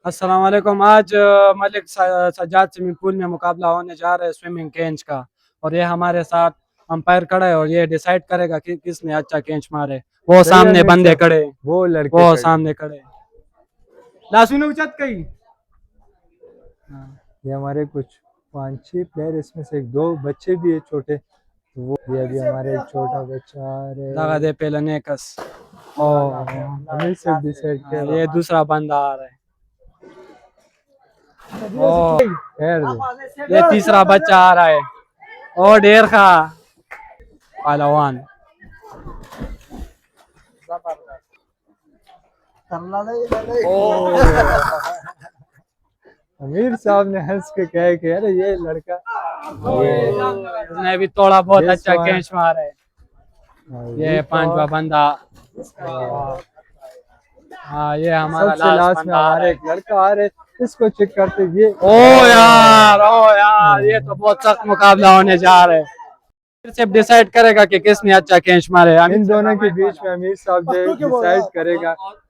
अस्सलाम वालेकुम। आज मलिक सज्जाद स्विमिंग पूल में मुकाबला होने जा रहा है स्विमिंग केंच का। और ये हमारे साथ अंपायर खड़ा है और ये डिसाइड करेगा कि किसने अच्छा केंच मारे। वो सही है सामने अमीर बंदे साहब, खड़े, वो लड़के वो खड़े। सामने खड़े। लासुन उचत कहीं। ये हमारे कुछ 5-6 प्लेयर, इसमें से एक दो बच्चे भी है छोटे। वो ये अभी हमारे एक छोटा बच्चा आ रहा लगा है। दे पहले नेकस। ओ अमीर साहब डिसाइड किया। ये दूसरा बंदा आ रहा है। ओ खैर दे। ये तीसरा बच्चा आ रहा है। ओ डेर खा पहलवान। अमीर साहब ने हंस के कहा कि अरे ये लड़का उसने भी थोड़ा बहुत This अच्छा one- कैच मारा है। ये पांचवा बंदा। हाँ ये हमारा सबसे लास्ट लास्ट में बंदा आ रहा हमारे है। एक लड़का आ रहे, इसको चेक करते ये। ओ यार ये तो बहुत सख्त मुकाबला होने जा रहा है। फिर से डिसाइड करेगा कि किसने अच्छा कैच मारे। इन दोनों के बीच में अमीर साहब जो डिसाइड करेगा।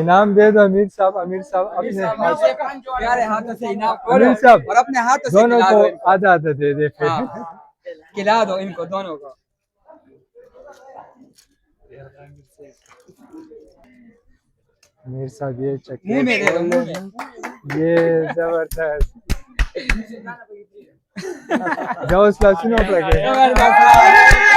इनाम दे दो अमीर साहब। अमीर साहब अपने प्यारे हाथों से इनाम अमीर खोलो साहब और अपने हाथों से दोनों खिला को दो इनको। आधा आधा दे दे फिर। खिला दो इनको दोनों को। अमीर साहब ये मुंह में दे दो, मुंह चक्कर में। ये जबरदस्त। जाओ सुनो जबरदस्त।